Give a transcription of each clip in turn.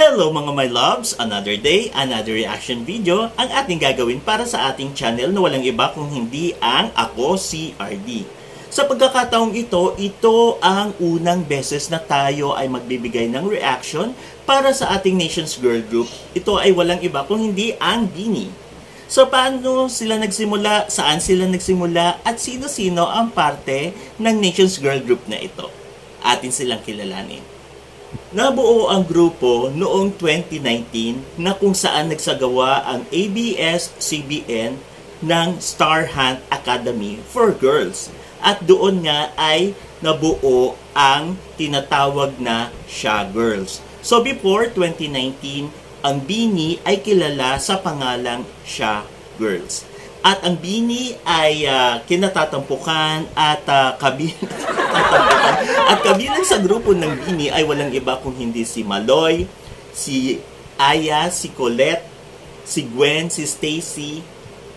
Hello mga my loves! Another day, another reaction video ang ating gagawin para sa ating channel na walang iba kung hindi ang Ako si RD. Sa pagkakataong ito, ito ang unang beses na tayo ay magbibigay ng reaction para sa ating Nations Girl Group. Ito ay walang iba kung hindi ang BINI. So paano sila nagsimula, saan sila nagsimula, at sino-sino ang parte ng Nations Girl Group na ito? Atin silang kilalanin. Nabuo ang grupo noong 2019 na kung saan nagsagawa ang ABS-CBN ng Star Hunt Academy for Girls. At doon nga ay nabuo ang tinatawag na Sha Girls. So before 2019, ang BINI ay kilala sa pangalang Sha Girls. At ang BINI ay kinatatampukan at kabilang sa grupo ng BINI ay walang iba kung hindi si Maloy, si Aya, si Colette, si Gwen, si Stacy,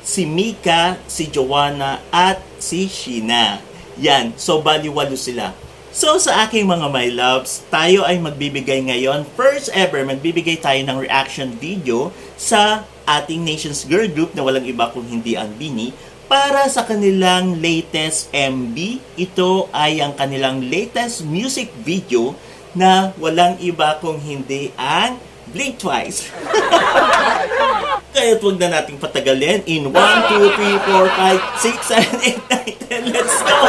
si Mika, si Joanna, at si Sheena. Yan, so baliwalo sila. So sa aking mga my loves, tayo ay magbibigay ngayon, first ever, magbibigay tayo ng reaction video sa ating Nations Girl Group na walang iba kung hindi ang BINI para sa kanilang latest MV. Ito ay ang kanilang latest music video na walang iba kung hindi ang Blink Twice. Kaya huwag na nating patagalin. In 1, 2, 3, 4, 5, 6, 7, 8, 9, 10, let's go!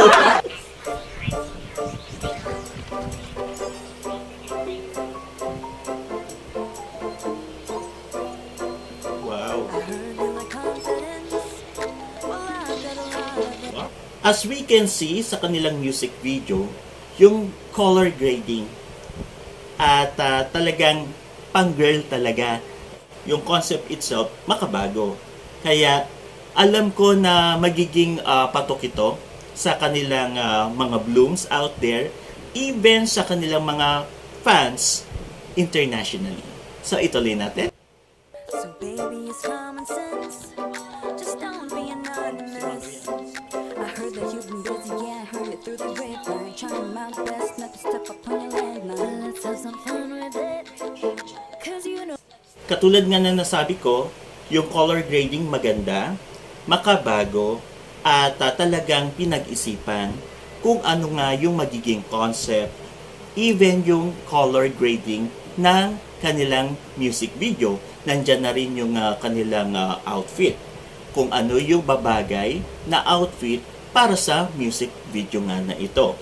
As we can see sa kanilang music video, yung color grading at talagang pang-girl talaga. Yung concept itself, makabago. Kaya alam ko na magiging patok ito sa kanilang mga blooms out there, even sa kanilang mga fans internationally. So ituloy natin. So baby, it's common sense. Just don't be anonymous. I heard that you've been busy, yeah, I heard it through the grapevine. Trying my best not to step up on your landmine. Let's have some fun with it. Cause you know. Katulad nga na nasabi ko, yung color grading maganda, makabago, at talagang pinag-isipan kung ano nga yung magiging concept, even yung color grading ng kanilang music video. Nandyan na rin yung kanilang outfit. Kung ano yung babagay na outfit para sa music video nga na ito.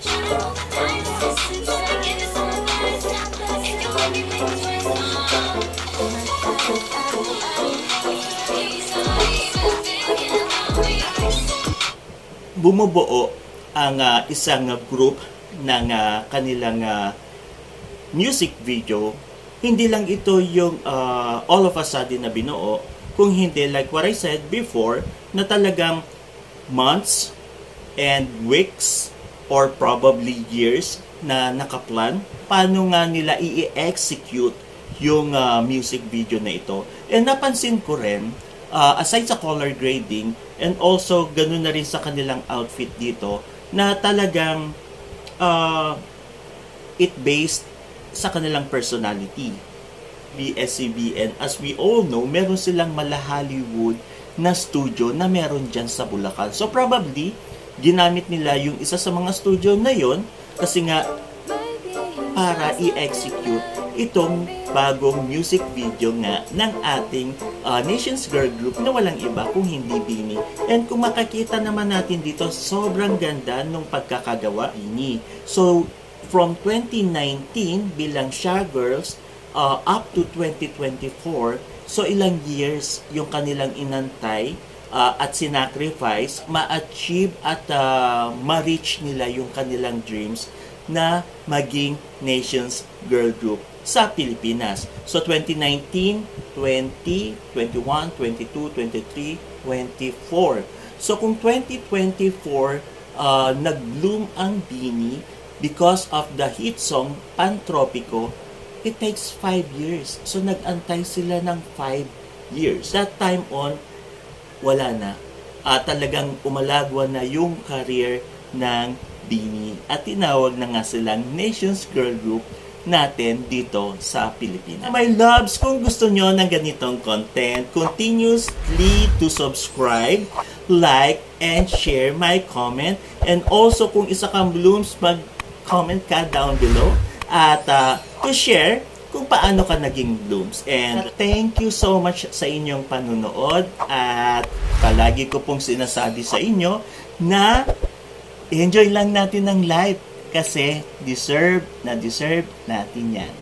Bumubuo ang isang group ng kanilang music video. Hindi lang ito yung all of a sudden na binuo, kung hindi like what I said before, na talagang months and weeks or probably years na nakaplan paano nga nila i-execute yung music video na ito. And napansin ko rin, aside sa color grading, and also ganun na rin sa kanilang outfit dito, na talagang it based sa kanilang personality. BS-CBN, as we all know, meron silang mala Hollywood na studio na meron dyan sa Bulacan. So probably, ginamit nila yung isa sa mga studio na yon kasi nga para i-execute itong bagong music video nga ng ating Nations Girl Group na walang iba kung hindi BINI. And kung makakita naman natin dito, sobrang ganda nung pagkakagawa BINI. So, from 2019 bilang Sha Girls up to 2024, so ilang years yung kanilang inantay at sinacrifice, ma-achieve at ma-reach nila yung kanilang dreams na maging Nations Girl Group sa Pilipinas. So 2019, 20, 21, 22, 23, 24. So kung 2024 nag-bloom ang BINI because of the hit song Pantropico, it takes 5 years. So nag-antay sila ng 5 years. That time on, wala na. Talagang umalagwa na yung career ng BINI at tinawag na nga silang Nations Girl Group natin dito sa Pilipinas. My loves, kung gusto nyo ng ganitong content, continuously to subscribe, like, and share my comment. And also, kung isa kang Blooms, mag-comment ka down below at to share kung paano ka naging Blooms. And thank you so much sa inyong panunood at palagi ko pong sinasabi sa inyo na enjoy lang natin ng life kasi deserve natin yan.